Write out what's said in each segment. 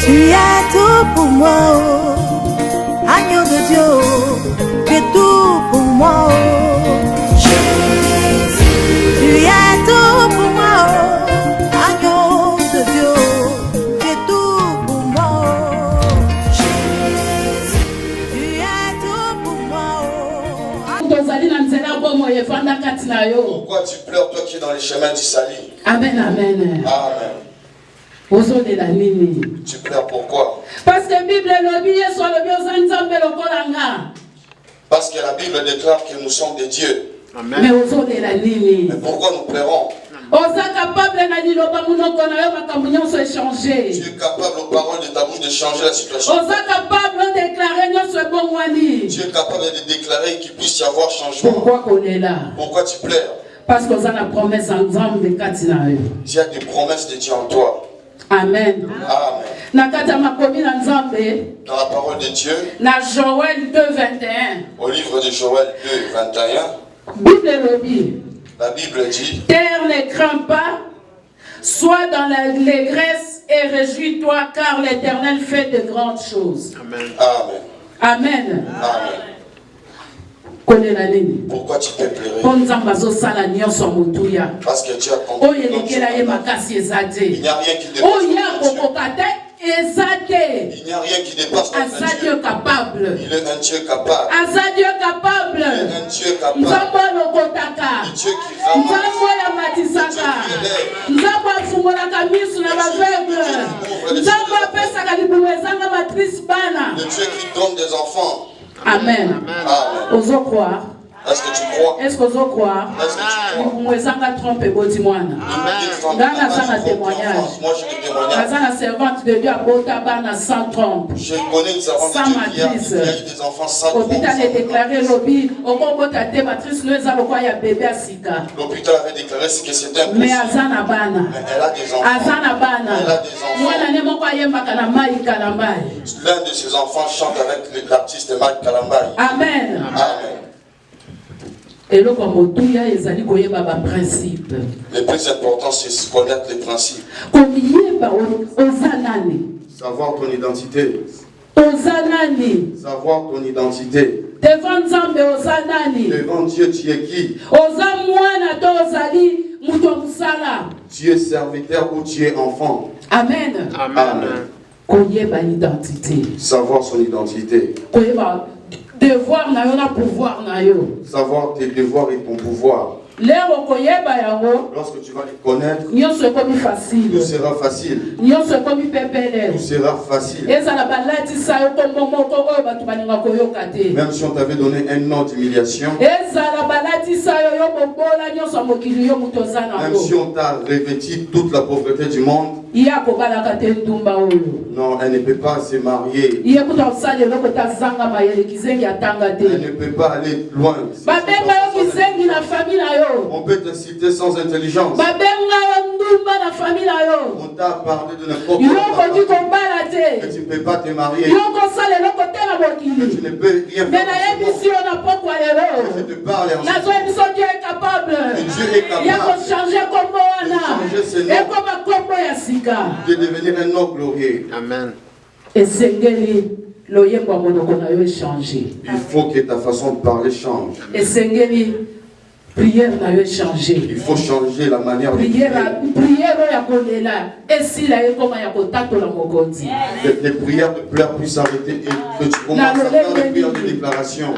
Tu es tout pour moi, oh. Agneau de Dieu, oh. Tu es tout pour moi, oh. Jésus. Tu es tout pour moi, oh. Agneau de Dieu, oh. Tu es tout pour moi, oh. Jésus. Tu es tout pour moi, oh. Pourquoi tu pleures, toi qui es dans les chemins du salut? Amen, amen. Amen. Tu pleures pourquoi? Parce que la Bible Parce que la Bible déclare que nous sommes des dieux. Amen. Mais pourquoi nous pleurons? Tu es capable aux paroles de ta bouche de changer la situation. Tu es capable de déclarer qu'il puisse y avoir changement. Pourquoi tu pleures? Parce que la promesse en de tu as des promesses de Dieu en toi. Amen. Amen. Dans la parole de Dieu, Joël 2, 21. Au livre de Joël 2, 21, la Bible dit: Terre ne crains pas, sois dans l'allégresse et réjouis-toi, car l'Éternel fait de grandes choses. Amen. Amen. Amen. Pourquoi tu peux pleurer? Parce que Dieu a compris. Il n'y a rien qui dépasse. Il n'y a rien qui dépasse notre Dieu. Capable. Il est un Dieu capable. Dieu capable. Il est un Dieu capable. Un Dieu qui le Dieu qui donne des enfants. Amen. Amen. Osons croire. Est-ce que tu crois? Est-ce que vous croire? Est-ce que tu crois? Moi, j'ai des témoignages. La servante de Dieu a sans trompe. Je connais une servante de Dieu qui a eu des enfants sans trompe. L'hôpital a déclaré L'hôpital avait déclaré que c'était impossible. Mais elle a des enfants. L'un de ses enfants chante avec l'artiste Mike Kalambay. Amen. Amen. Et le principe. Le plus important, c'est connaître les principes. Savoir ton identité. Savoir ton identité. Devant Dieu, tu es qui? Tu es serviteur ou tu es enfant. Amen. Amen. Savoir son identité. Devoir na yo na pouvoir na yo. Savoir tes devoirs et ton pouvoir. Lorsque tu vas les connaître, facile. Tout sera facile. Tout sera facile. Même si on t'avait donné un nom d'humiliation, même si on t'a revêtu toute la pauvreté du monde, non, elle ne peut pas se marier. Elle ne peut pas aller loin. On peut t'inciter sans intelligence. On t'a parlé de n'importe quoi. Que tu ne peux pas te marier. Que tu ne peux rien faire. Je te parle en ce Dieu est capable. Dieu est capable de changer ses noms, de devenir un homme glorieux. Amen. Et il faut que ta façon de parler change. Et prière n'a changé. Il faut changer la manière de prier. Les prières de pleurs puissent s'arrêter et que tu commences à faire des prières de déclaration.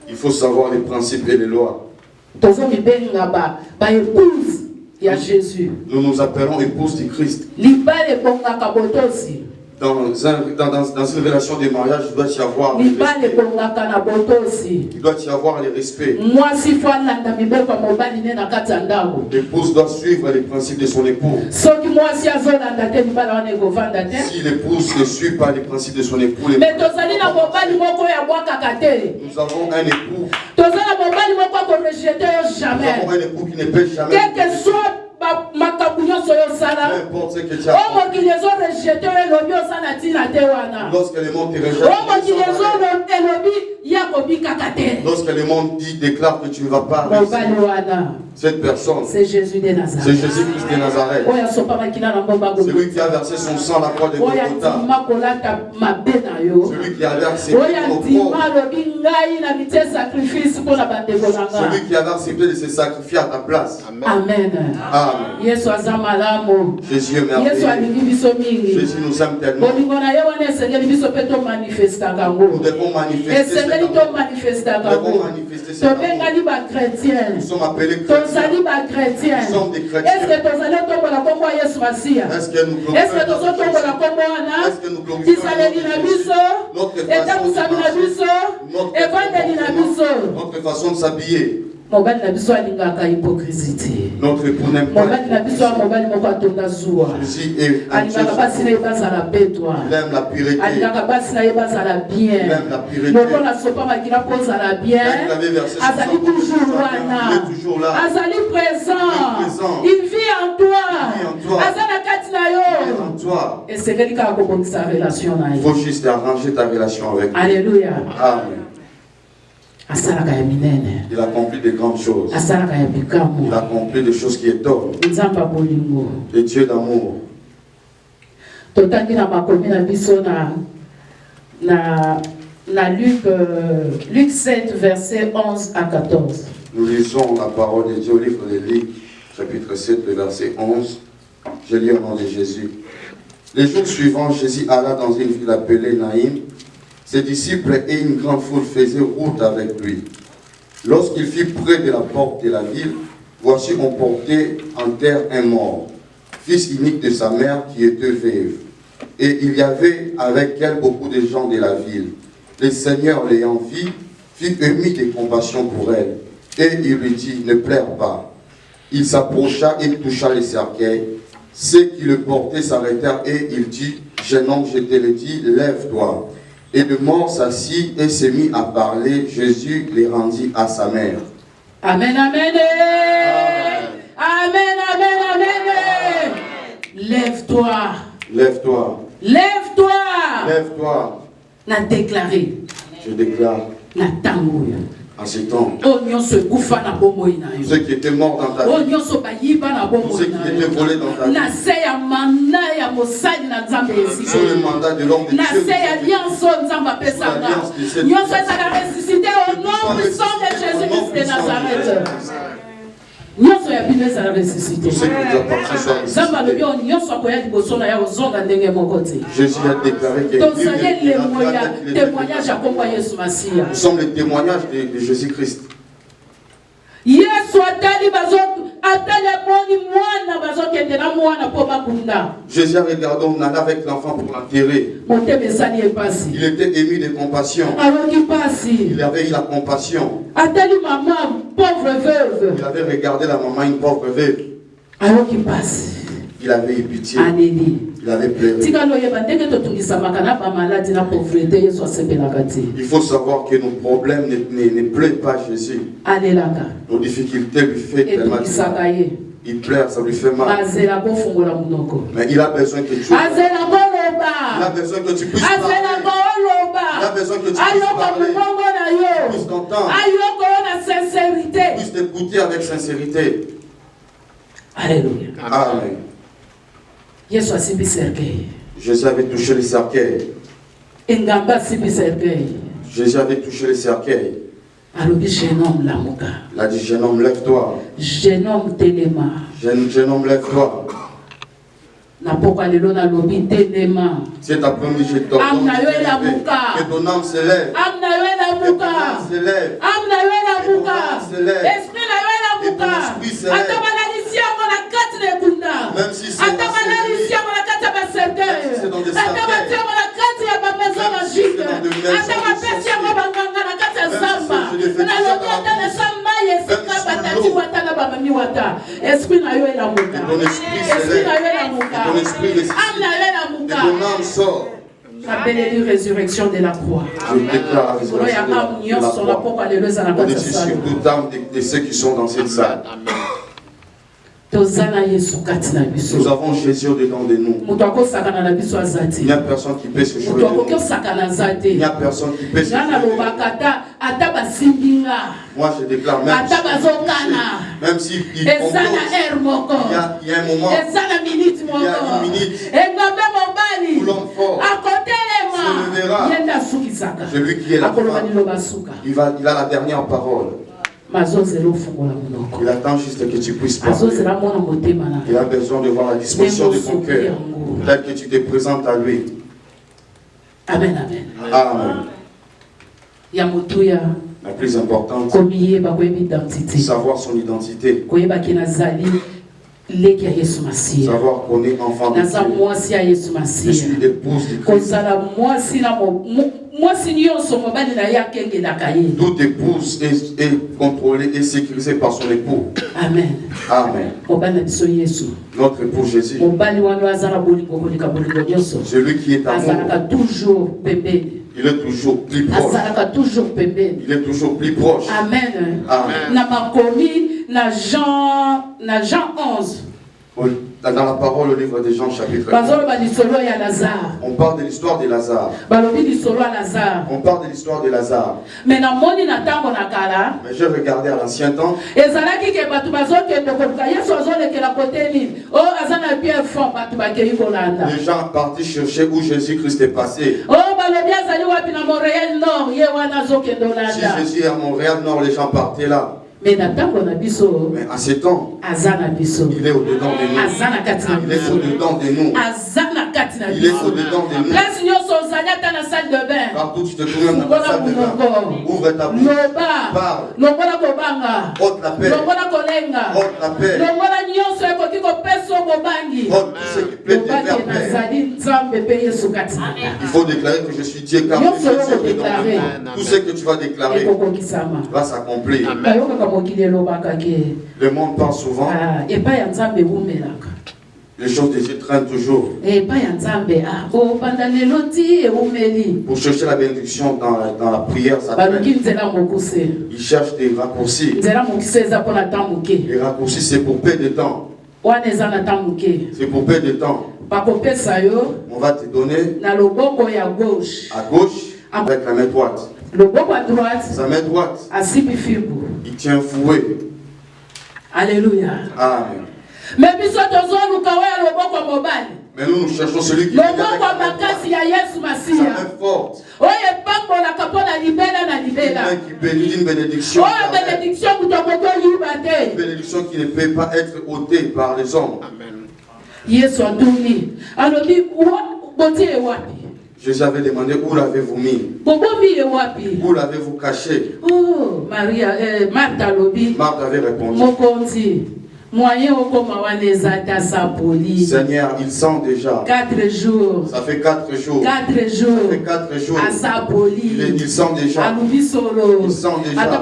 Il faut savoir les principes et les lois. Il y a Jésus. Nous nous appelons épouse du Christ. Dans une relation de mariage, il doit y avoir les respects. Il doit y avoir les respects. L'épouse doit suivre les principes de son époux. Si l'épouse ne suit pas les principes de son époux, nous avons un époux. Nous avons un époux qui ne peut jamais. Quel que soit ce que tu as fait. Lorsque le monde te rejette, lorsque le monde déclare que tu ne vas pas réussir, cette personne, c'est Jésus de Nazareth. C'est Jésus-Christ de Nazareth. C'est lui qui a versé son sang à la croix de Golgotha. Celui qui avait accepté nos corps. Celui qui avait accepté de se sacrifier à ta place. Amen. Amen. Jésus est merveilleux. Jésus nous aime tellement. Nous devons manifester. Nous devons manifester. Nous sommes appelés chrétiens. Nous sommes des chrétiens. Est-ce que nous glorifions notre façon de s'habiller? Notre époux n'aime pas. Jésus aime la pureté. Il aime la pureté. Il avait versé son sang. Il est toujours là. Il vit en toi. Il faut juste arranger ta relation avec lui. Alléluia. Amen. Il a accompli de grandes choses. Il a accompli des choses qui étonnent. Et Dieu d'amour. Luc 7, versets 11 à 14. Nous lisons la parole de Dieu au livre de Luc, chapitre 7, le verset 11. Je lis au nom de Jésus. Les jours suivants, Jésus alla dans une ville appelée Naïm. Ses disciples et une grande foule faisaient route avec lui. Lorsqu'il fut près de la porte de la ville, voici on portait en terre un mort, fils unique de sa mère qui était veuve. Et il y avait avec elle beaucoup de gens de la ville. Le Seigneur l'ayant vue, fut ému de compassion pour elle. Et il lui dit, ne pleure pas. Il s'approcha et toucha le cercueil. Ceux qui le portaient s'arrêtèrent et il dit, jeune homme, je te le dis, lève-toi. Et le mort s'assit et s'est mis à parler. Jésus les rendit à sa mère. Amen, amen. Amen, amen, amen. Lève-toi. Lève-toi. Lève-toi. Lève-toi. La déclarer. Je déclare. La tangouille. En ce temps, tous ceux qui étaient morts dans ta vie, tous ceux qui étaient volés dans ta vie, sur le mandat de l'homme de Dieu, l'alliance de ressuscité au nom puissant de Jésus-Christ de Nazareth. tous ceux qui nous appartiennent soient ressuscités. Jésus a déclaré que nous sommes les témoignages de Jésus-Christ. Jésus a regardé, on allait avec l'enfant pour l'enterrer. Il était ému de compassion. Il avait eu la compassion. Il avait regardé la maman, une pauvre veuve. Il avait eu pitié. Il avait pleuré. Il faut savoir que nos problèmes ne pleurent pas Jésus. Nos difficultés lui font tellement mal. Il pleure, ça lui fait mal. Mais il a besoin que tu il a besoin que tu puisses parler. Il a besoin que tu puisses parler. Puisses t'entendre. Puisses t'écouter avec sincérité. Alléluia. Amen. Jésus avait touché le cercueil. Jésus avait touché le cercueil. Il a dit, jeune homme, lève-toi. Jeune homme, téléma. Jeune homme, lève-toi. C'est ta première, je t'ordonne que ton âme se lève. Que ton âme se lève. Que ton âme se lève. Que ton esprit se lève. Même si c'est dans des la belle résurrection de la croix. Je déclare la résurrection de la croix. Au-dessus sur toute âme de ceux qui sont dans cette salle. Nous avons Jésus au-dedans de nous. Il n'y a personne qui peut se jouer de nous. Il n'y a personne qui peut se jouer de nous. Moi je déclare même si il y a un moment, il y a une minute où l'homme fort se lèvera. Celui qui est la fin, il a la dernière parole. Il attend juste que tu puisses parler. Il a besoin de voir la disposition de ton cœur. Peut-être que tu te présentes à lui. Amen. Amen. La plus importante, savoir son identité. Savoir qu'on est enfant de Dieu. Je suis l'épouse du Christ. Toute épouse est contrôlée et sécurisée par son époux. Amen. Notre époux Jésus. Celui qui est amour. Il est toujours plus proche. Il est toujours plus proche. Amen. Dans Jean 11. Dans la parole au livre de Jean chapitre 1. On parle de l'histoire de Lazare. On parle de l'histoire de Lazare. Mais j'ai regardé à l'ancien temps. Les gens partis chercher où Jésus-Christ est passé. Si Jésus est à Montréal-Nord, les gens partaient là. Mais à ce temps, il est au-dedans de nous. Il est au-dedans de nous. Il est au-dedans de nous. Partout tu te trouves dans la salle de bain. Ouvre ta bouche. Parle. Ôte la paix. Ôte la paix. Ôte tout ce qui peut te faire paix. Il faut déclarer que je suis Dieu car tu es au-dedans de nous. Tout ce que tu vas déclarer va s'accomplir. Le monde parle souvent. Les choses de Dieu traînent toujours. Pour chercher la bénédiction dans la prière, ça traîne. Ils cherchent des raccourcis. Les raccourcis, c'est pour peu de temps. C'est pour peu de temps. On va te donner à gauche avec la main droite. Sa main droite, il tient fouet. Alléluia. Amen. Mais nous cherchons celui qui est avec sa main forte. Une bénédiction. Une bénédiction qui ne peut pas être ôtée par les hommes. Jésus avait demandé où l'avez-vous mis? Où l'avez-vous caché? Oh, Marthe avait répondu. Seigneur, il sent déjà. 4 jours. Ça fait 4 jours. 4 jours. Ça fait 4 jours. Il sent déjà. Il sent déjà. Même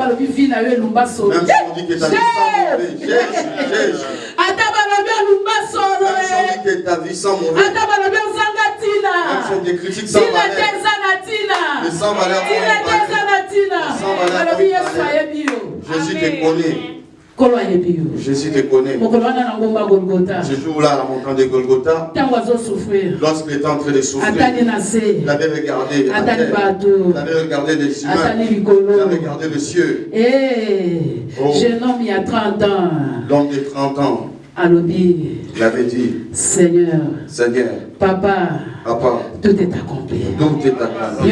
si on dit que ta vie sent mauvais. Même si on dit que ta vie sent mauvais. Même si on des critiques sans valeur. Mais sans valeur. Jésus te connaît. Jésus te connaît. Ce jour-là, à la montagne de Golgotha, lorsqu'il était en train de souffrir, il avait regardé la terre, il avait regardé les humains, il avait regardé le cieux. Jeune homme, il y a 30 ans. L'homme de 30 ans. Il avait dit, Seigneur, Papa, tout est accompli. Tout est accompli.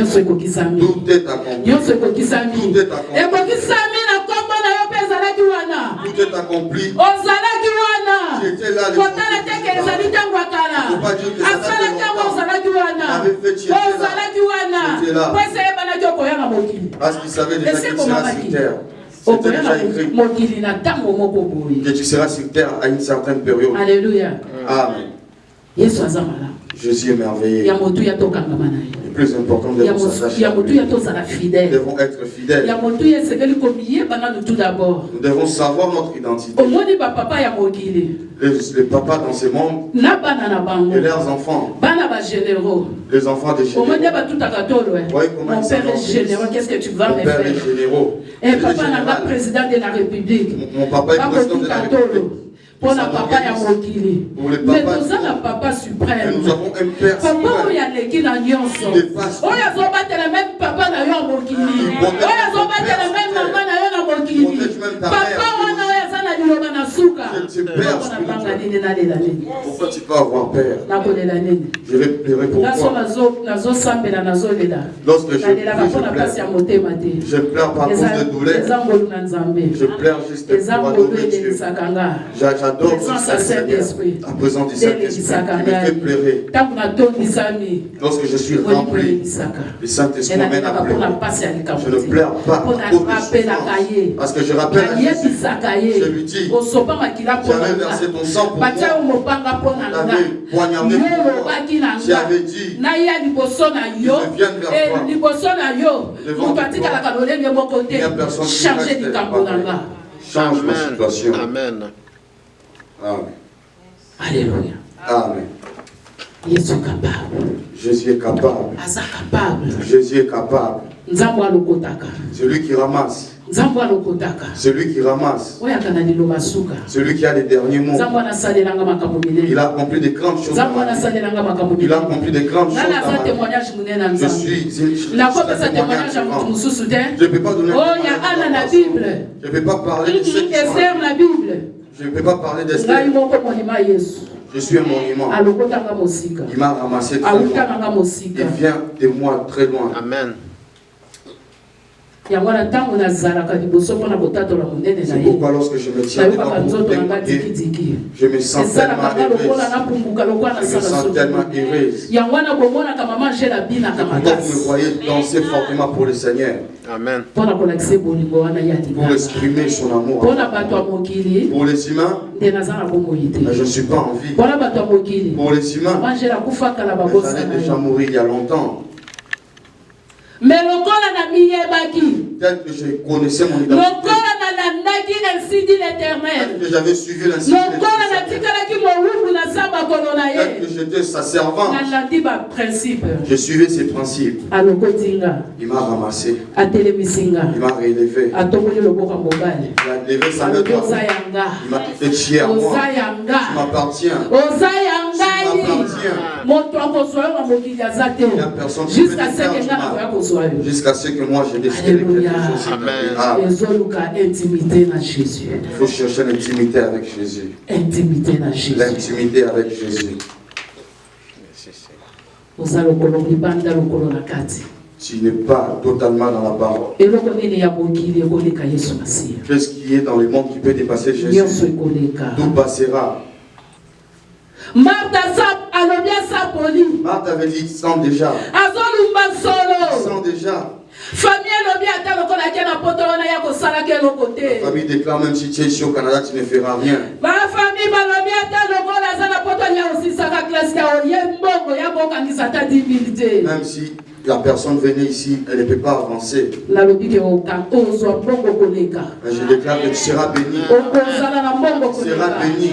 Tout est accompli. Tout est accompli. Tout est accompli. Tu étais là. Il ne faut pas dire que ça avait fait, tu étais là. Parce qu'il savait déjà qu'il sera sur terre. C'était déjà écrit que tu seras sur terre à une certaine période. Alléluia. Amen. Jésus est merveilleux. Le plus important, nous devons s'attacher à lui. Nous devons être fidèles. Nous devons savoir notre identité. Les papas dans ce monde et leurs enfants. Les enfants des généraux. Mon père est généreux, qu'est-ce que tu vas me faire? Généraux. Et papa n'est pas président de la République. Mon papa est président de la République. Pour la papa ya mokili. Mais nous avons un papa suprême. Nous avons un Père Papa suprême. oya leki na nyonso. Oya zo batela même papa na yo mokili. Oya zo batela même maman na yo na mokili. Papa wana oya sana liloba na suka. Pourquoi tu peux avoir peur? Je vais pleurer pourquoi? Lorsque je pleure pas à cause de douleur. Je pleure juste pour adorer Dieu. J'adore tout ça, Seigneur. À présent du Saint-Esprit, il me fait pleurer. Lorsque je suis rempli, le Saint-Esprit m'amène à pleurer. Je ne pleure pas à cause de souffrance. Parce que je rappelle à Jésus, je lui dis, j'avais versé ton sang pour moi. J'avais poignardé pour moi. J'avais dit, je viens vers toi. Il n'y a personne qui reste pareil. Change ma situation. Amen. Amen. Alléluia. Amen. Jésus est capable. Jésus est capable. Asa capable. Jésus est capable. Nzambo alokotaka. Celui qui ramasse. Nzambo alokotaka. Celui qui ramasse. Oya kana liloba suka. Celui qui a les derniers mots. Nzambo anasalelanga makambo minene. Il a accompli de grandes choses. Nzambo anasalelanga makambo minene. Il a accompli de grandes choses. Nana sa témoignage munene Je nzambo. suis La copie sa témoignage à mutu mususu te. Je ne peux pas donner. Oh ya ana na Bible. Je ne peux pas parler de cette histoire. Esther la Bible. Je ne peux pas parler d'Esther. Ngai moko monima Yesu. Je suis un monument. Alokotanga mosika. Il m'a ramassé très loin. Alukanga mosika. Il vient de moi très loin. Amen. C'est pourquoi lorsque je me tiens devant vous, je me sens tellement heureuse. Je me sens tellement heureuse. Pourquoi vous me voyez danser fortement pour le Seigneur? Amen. Pour exprimer son amour. Pour les humains, je ne suis pas en vie. Pour les humains, j'allais déjà mourir il y a longtemps. Mais le corps n'a mis tel que je connaissais mon identité. Le corps n'a dit ainsi dit l'Éternel. Tel que j'avais suivi l'insigne. Le corps n'a dit que j'étais sa servante. Je suivais ses principes. Il m'a ramassé. Il m'a relevé. Il a levé sa main droite. Il m'a dit, tu es à moi. Tu m'appartiens. Jusqu'à ce que moi je décide quelque chose. Il faut chercher l'intimité avec Jésus. L'intimité avec Jésus. Tu n'es pas totalement dans la parole. Qu'est-ce qui est dans le monde qui peut dépasser Jésus? Tout passera. Marthe avait dit sans déjà. Sans déjà. La famille déclare même si tu es ici au Canada, tu ne feras rien. Même si la personne venait ici, elle ne peut pas avancer. Mais je déclare que tu seras béni. Tu seras béni.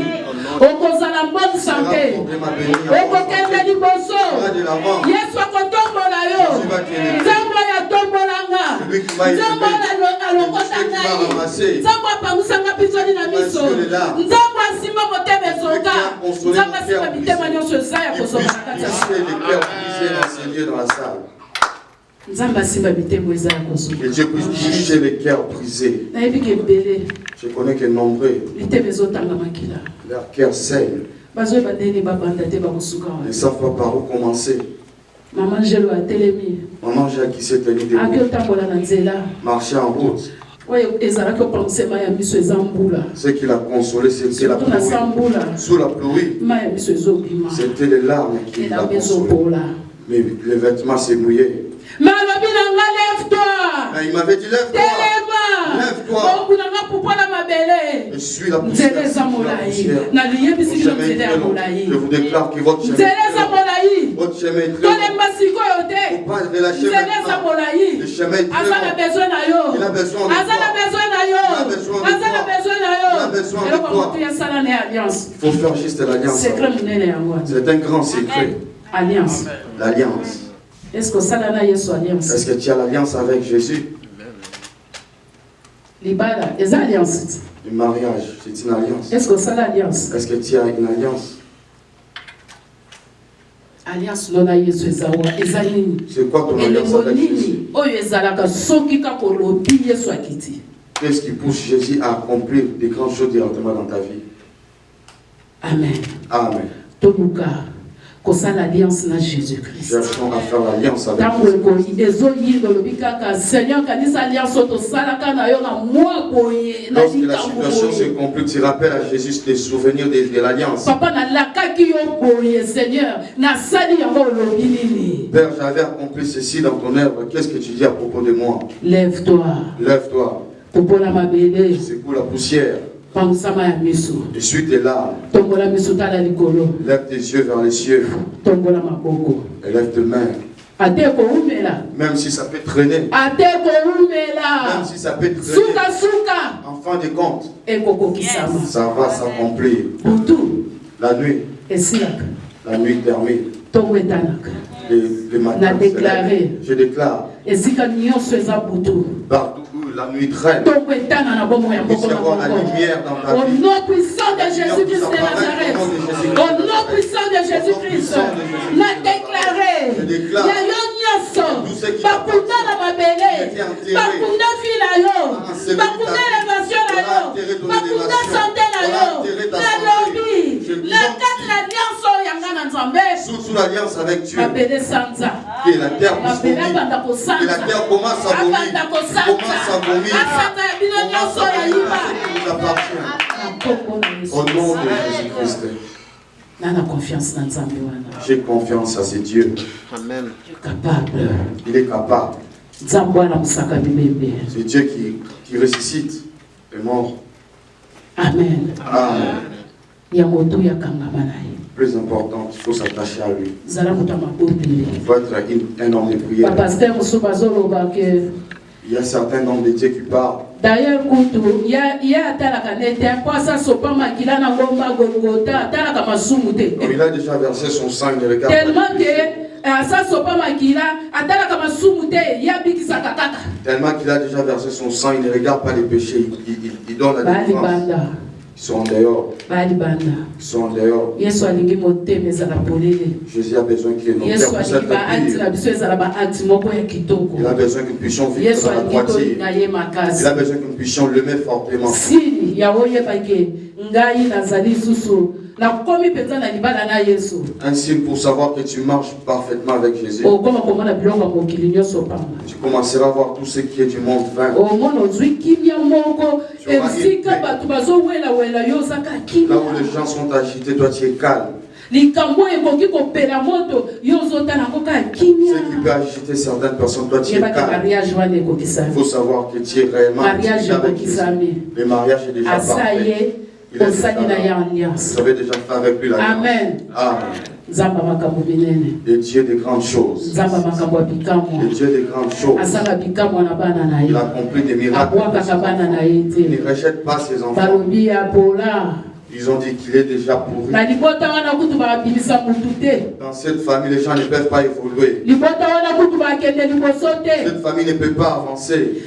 Tu seras santé. Tu que Dieu puisse toucher les cœurs brisés. Je connais que nombreux, leur cœur saigne. Ils ne savent pas par où commencer. Maman Jacques qui s'est tenue debout, marcher en route. Ce qui l'a consolé, c'était la pluie. Sous la pluie, c'était les larmes qui l'a consolé. Mais les vêtements s'est mouillé. Il m'avait dit lève-toi. Lève-toi. Je suis la poussière. Je vous déclare que votre chemin est très long. Votre chemin est très long. Il ne faut pas relâcher maintenant. Le chemin est très long. Il a besoin de toi. Il a besoin de toi. Il faut faire juste l'alliance. C'est un grand secret. L'alliance. Est-ce que tu as l'alliance avec Jésus? Libala, est alliance. Le mariage, c'est une alliance. Est-ce que c'est l'alliance? Est-ce que tu as une alliance? Alliance lona Yesu ezawa ezalini. C'est quoi ton alliance avec Jésus? Oyo ezalaka soki ka kolobi Yesu akiti. Qu'est-ce qui pousse Jésus à accomplir des grandes choses directement dans ta vie? Amen. Amen. Toluka kosa l'alliance na Jésus-Christ. Cherchons à faire l'alliance avec Jésus. Tango ezoyi lolobi kaka Seigneur kanisa alliance to salaka na yo na moi boye na lorsque la situation se complique, tu rappelles à Jésus des souvenirs de l'alliance. Papa na lakaki yo boye Seigneur na sali yango lobi nini. Père, j'avais accompli ceci dans ton œuvre. Qu'est-ce que tu dis à propos de moi? Lève-toi. Lève-toi. Popola mabele. Secoue la poussière. Pangsama ya miso. Essuie tes larmes. Tombola miso tala likolo. Lève tes yeux vers les cieux. Tombola maboko. Et lève tes mains. Ateko umela. Même si ça peut traîner. Ateko umela. Même si ça peut traîner. Suka suka. En fin de compte, Ekoko kisama. ça va s'accomplir. Butu. La nuit. Esilaka. La nuit termine. Tongo etanaka. Les matins. Je déclare. Esika nyonso eza butu. Partout où la nuit traîne. Tongo etana na bomo ya Il puisse y avoir la lumière dans ta Au vie. nom puissant de Jésus-Christ de Nazareth. Au nom puissant de Jésus-Christ. Na déclaré. Ya yo nyonso. Bakunda na mabele. Bakunda fi na yo. Bakunda élévation na yo. Bakunda santé na yo. Na lobi. La carte l'alliance yanga na Nzambe. Sous l'alliance avec Dieu. Mabele sanza. Que la terre puisse Mabele vomir. banda ko sanza. Que la terre commence à vomir. Commence à vomir. Commence à vomir ce qui nous appartient. Au nom de Jésus-Christ. J'ai confiance à ce Dieu. Amen. Capable. Il est capable. C'est Dieu qui ressuscite les morts. Amen. Amen. Plus important, il faut s'attacher à lui. Il faut être un homme de prière. Il y a certains noms de Dieu qui parlent. D'ailleurs, il y a il a déjà versé son sang, il regarde. Tellement qu'il a déjà versé son sang, il ne regarde pas les péchés, il donne la délivrance. Ils sont en dehors. Ils sont en dehors. Jésus a besoin que nos cœurs puissent être purs. Il a besoin que nous puissions vivre dans la droiture. Il a besoin que nous puissions l'aimer fortement. Un signe pour savoir que tu marches parfaitement avec Jésus. Tu commenceras à voir tout ce qui est du monde vain. Là où les gens sont agités, toi tu es calme. Ce qui peut agiter certaines personnes, toi tu es calme. Il faut savoir que tu es réellement avec Jésus. Le mariage est déjà parfait. Vous avez déjà fait avec lui la grâce. Amen. Amen. Et Dieu de grandes choses. Et Dieu de grandes choses. Il a accompli des miracles. Il ne rejette pas ses enfants. Ils ont dit qu'il est déjà pourri. Dans cette famille, les gens ne peuvent pas évoluer. Cette famille ne peut pas avancer.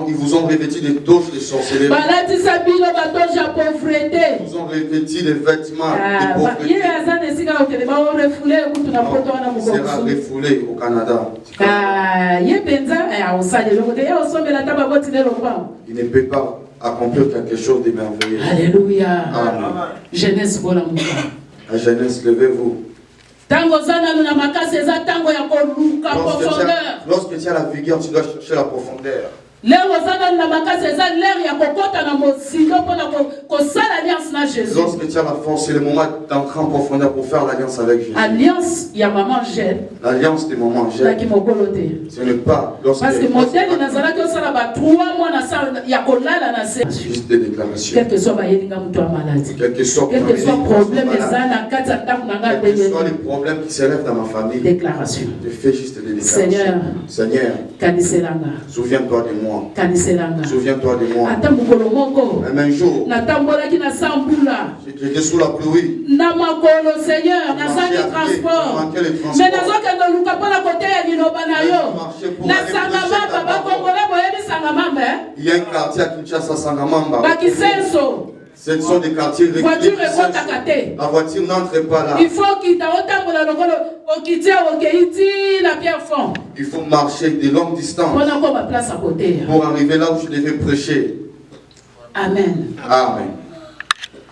Ils vous ont revêtu des touches de sorcellerie. Ils vous ont revêtu des vêtements de pauvreté. Il sera refoulé au Canada. Il ne peut pas accomplir quelque chose de merveilleux. Alléluia. Amen. Jeunesse pour l'amour. La jeunesse, levez-vous. Lorsque tu as la vigueur, tu dois chercher la profondeur. Lorsque tu as la force, c'est le moment d'entrer en profondeur pour faire l'alliance avec Jésus. Alliance, il y a maman gêne. L'alliance de maman gêne. Ce n'est pas parce que modèle nazalaki osala ba 3 mois na sa ya kolala na se. Juste des déclarations. Quel que soit ba yelinga mutu a malade. Quel que soit problème ezana kati ya ndako na nga quel que soit les problèmes qui s'élèvent dans ma famille. Déclaration. Je fais juste des déclarations. Seigneur. Kaniselanga. Souviens-toi de moi. Kaniselanga. Souviens-toi de moi. Ata mukolo moko. Même un jour. Natambolaki na sambula. J'étais sous la pluie. Na makolo Seigneur, na sali transport. Mais nazokende luka pona côté ya liloba na yo. Na sangama baba Il y a un quartier à Kinshasa, Sangamamba. Bakisenso. Ce sont des quartiers Voiture réguliers. La voiture n'entre pas là. Il faut qu'il la pierre fond. Il faut marcher de longues distances pour arriver là où je devais prêcher. Amen. Amen.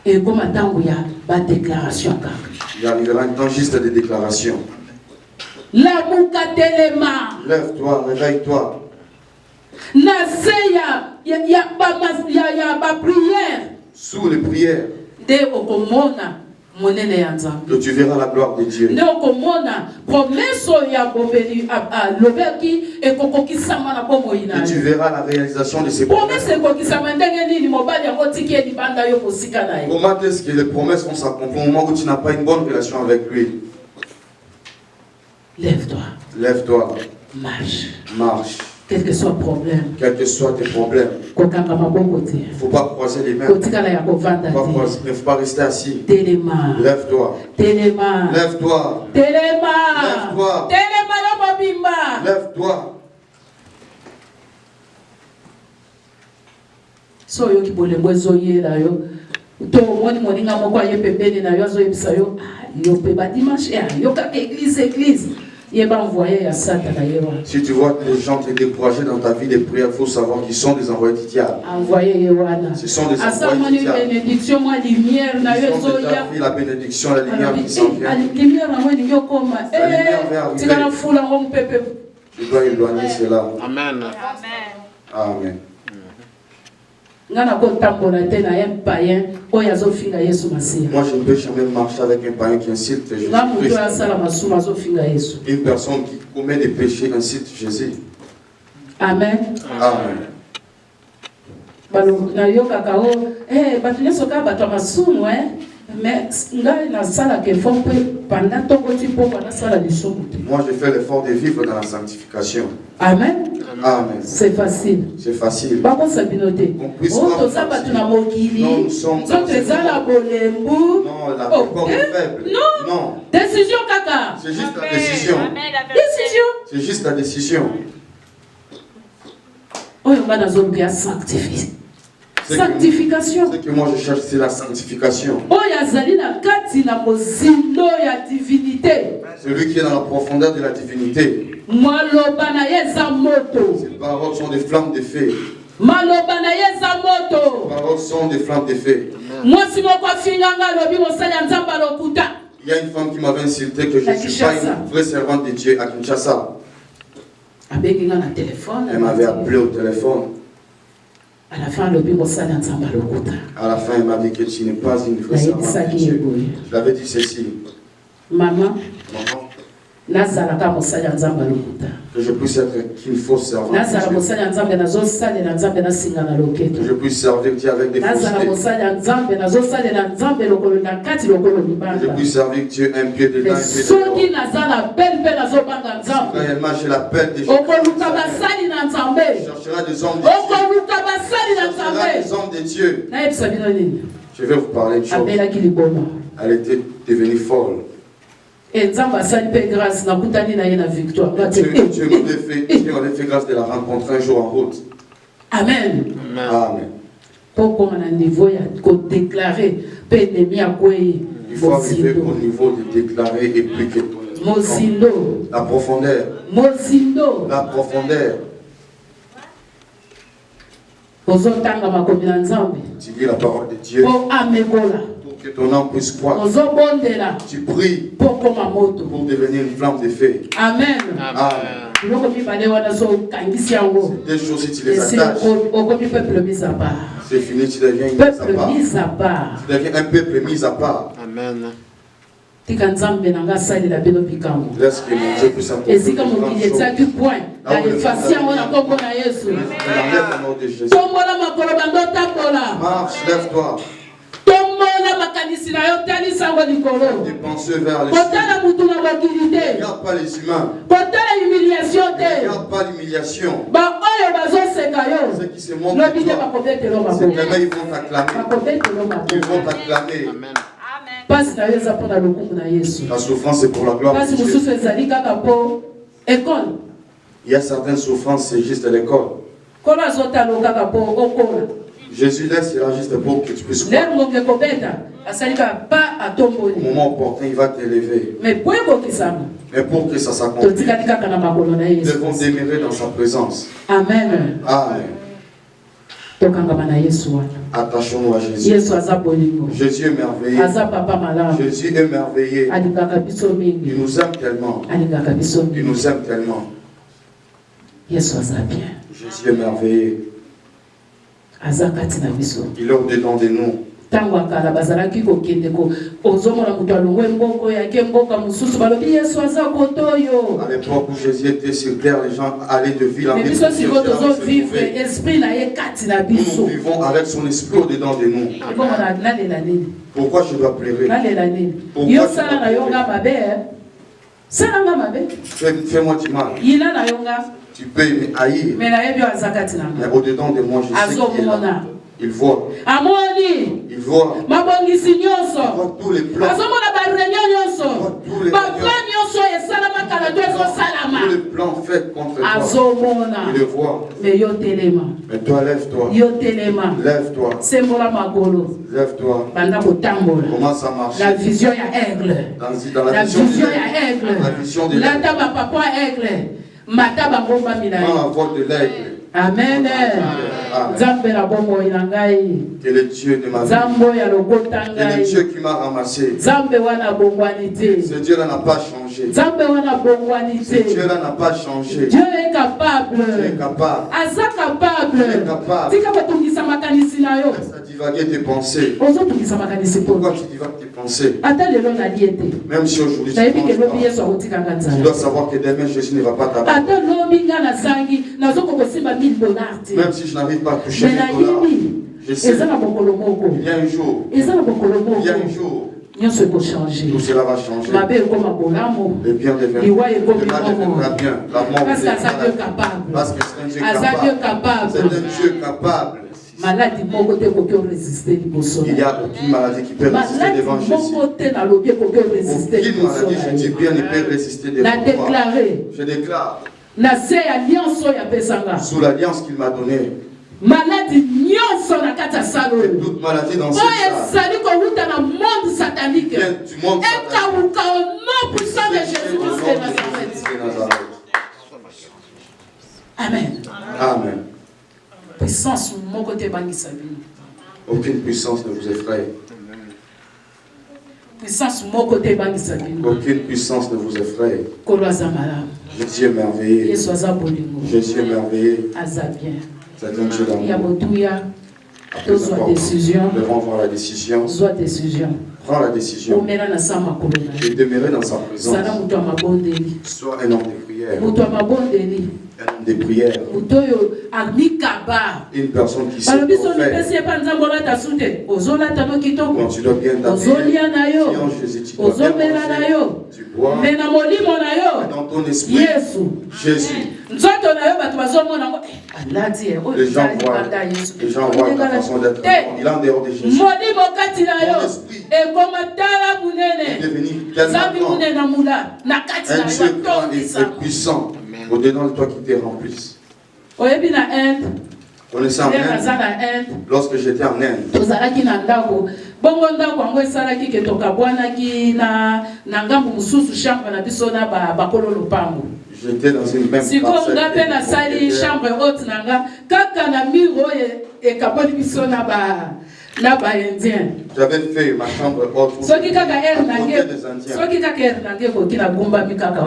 Et comme il y a une déclaration. Il arrivera un temps juste des déclarations. Lève-toi, réveille-toi. Il y a ma prière. Sous les prières, que tu verras la gloire de Dieu. Que tu verras la réalisation de ces promesses. Comment est-ce que les promesses vont s'accomplir au moment où tu n'as pas une bonne relation avec lui? Lève-toi. Lève-toi. Marche. Marche. Quel que soit le problème. Quels que soient tes problèmes. Il ne faut pas croiser les mains. Il ne faut pas rester assis. Lève-toi. Lève-toi. Lève-toi. Lève-toi. Soyo ki bolembo ezoyela yo to moni moninga moko aye pembeni na yo azoyebisa yo yo pe ba dimanche yo ka église. Si tu vois que les gens te découragent dans ta vie de prière, il faut savoir qu'ils sont des envoyés du diable. Ce sont des envoyés du diable. Ils ont déjà pris la bénédiction, la lumière qui s'en vient. La lumière va arriver. Tu dois éloigner cela. Amen. Amen. Moi, je ne peux jamais marcher avec un païen qui incite Jésus-Christ. Une personne qui commet des péchés incite Jésus. Amen. Amen. Mais moi, je fais l'effort de vivre dans la sanctification. Amen. Amen. C'est facile. C'est facile. On puisse non, nous sommes non, la corps est faible. Non. Décision, kaka. C'est juste la décision. Décision. C'est juste la décision. Sanctification. Ce que moi je cherche, c'est la sanctification. Celui qui est dans la profondeur de la divinité. Ces paroles sont des flammes de feu. Ces paroles sont des flammes de feu. Il y a une femme qui m'avait insulté que je ne suis pas une vraie servante de Dieu à Kinshasa. Elle m'avait appelé au téléphone. À la fin, elle m'a dit que tu n'es pas une vraie servante de Dieu. Je l'avais dit ceci. Maman, que je puisse être une fausse servante de Dieu. Que je puisse servir Dieu avec des faussetés. Que je puisse servir Dieu un pied dedans, un pied dehors. Réellement, j'ai l'appel de Jésus. Je chercherai des hommes de Dieu. Je vais vous parler de chose. Elle était devenue folle. Et Dieu m'a fait grâce de la rencontrer un jour en route. Amen. Amen. Pourquoi on a un niveau de déclarer, il faut arriver au niveau de déclarer et plus que la profondeur. La profondeur. Tu lis la parole de Dieu. Que ton âme puisse croire. Tu pries pour devenir une flamme de feu. Amen. Amen. Des choses, si tu les attaches, c'est fini, tu deviens une mise à part. Tu deviens un peuple mis à part. Amen. Laisse que mon Dieu puisse accomplir de grandes choses. Marche, lève-toi. Dépensez vers les cieux. Regarde pas les humains. Regarde pas l'humiliation. Ceux qui se montrent de toi, c'est vraiment ils vont t'acclamer. Ils vont t'acclamer. La souffrance c'est pour la gloire de Dieu. Il y a certaines souffrances, c'est juste à l'école. Jésus laisse, il a juste pour que tu puisses croire. Au moment opportun, il va t'élever. Mais pour que ça s'accomplisse, nous devons demeurer dans sa présence. Amen. Amen. Attachons-nous à Jésus. Jésus est merveilleux. Jésus est merveilleux. Il nous aime tellement. Il nous aime tellement. Jésus est merveilleux. Il est au-dedans de nous. À l'époque où Jésus était sur terre, les gens allaient de ville en ville. Nous vivons avec son esprit au-dedans de nous. Pourquoi je dois pleurer? Fais-moi du mal. Tu peux me haïr. Mais au-dedans de moi, je sais qu'il est là. Il voit. Il voit. Il voit tous les plans. Tous les plans faits contre toi. Il le voit. Mais toi, lève-toi. Lève-toi. Lève-toi. Commence à marcher. La vision est aigle. Dans la vision de l'aigle. La vision de l'aigle. Prends la voix de l'aigle. Amen. Que le Dieu de ma vie, que le Dieu qui m'a ramassé, ce Dieu-là n'a pas changé. Ce Dieu-là n'a pas changé. Dieu est capable. Dieu est capable. Dieu est capable. Ça divaguer tes pensées. Pourquoi tu divagues tes pensées? Même si aujourd'hui tu ne penses pas, tu dois savoir que demain Jésus ne va pas t'abandonner. Même si je n'arrive pas à toucher les dollars, je sais, il y a un jour, tout cela va changer. Le bien deviendra bien, la mort deviendra, parce que c'est un Dieu capable. C'est un Dieu capable. Il n'y a aucune maladie qui peut résister devant Jésus. Aucune maladie, je dis bien, ne peut résister devant moi. Je déclare. Sous l'alliance qu'il m'a donnée. Maladie toute maladie dans cette salle. Du monde satanique. Du monde satanique. Au nom puissant de Jésus-Christ de Nazareth. Amen. Amen. Puissance mon côté aucune puissance ne vous effraie. Puissance mon côté aucune puissance ne vous effraie. Jésus est merveilleux. Jésus est merveilleux. C'est un Dieu d'amour. Devons voir la décision. Prends la décision. Et demeurer dans sa présence. Sois un homme de prière. Un homme de prière. Une personne qui sait quoi faire. Quand tu dois bien t'habiller, en Jésus, tu dois bien manger. Tu bois. Dans ton esprit, Jésus. Les gens voient ta façon d'être. Il est en dehors de Jésus. Ton esprit est devenu tellement grand. Un Dieu grand et puissant au-dedans de toi qui te remplisse. Connaissant en Inde, lorsque j'étais en Inde, j'étais dans une même j'avais fait ma chambre haute pour des Indiens.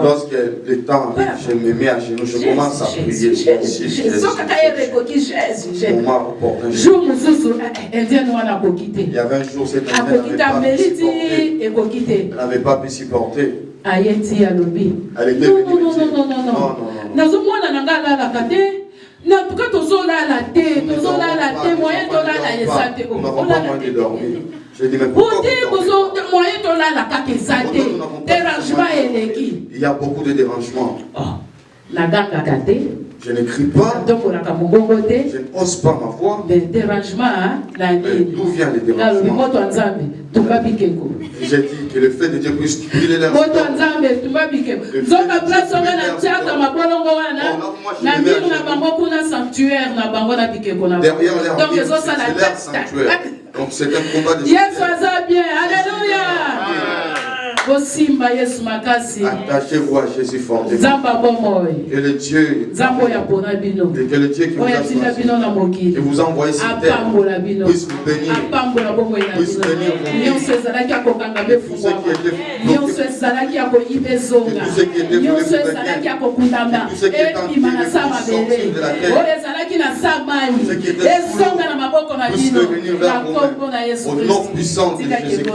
Lorsque le temps arrive, je me mets à genoux, je commence à prier. Il y avait un jour, cette Indienne n'avait pas pu supporter. Elle était venue me dire, non. Non, pourquoi tu as la tête, Nous n'avons pas moyen de dormir. Je dis, mais pourquoi il y a beaucoup de dérangements. Je ne crie pas, je n'ose pas ma voix. D'où vient le dérangement? J'ai dit que le fait de Dieu puisse brûler l'air. sanctuaire na bango na bikeko na derrière leur donc vie, les autres ça c'est leur sanctuaire. Donc c'est un combat de Yes, bien. Alléluia. Attachez-vous à Jésus fortement. Que le Dieu qui vous a envoyé sur terre puisse vous bénir. Puisse bénir vos vies. Tous ceux qui étaient tous ceux qui étaient tous ceux qui étaient en train de sortir de la terre, ceux qui étaient puissent revenir vers vous au nom puissant de Jésus-Christ.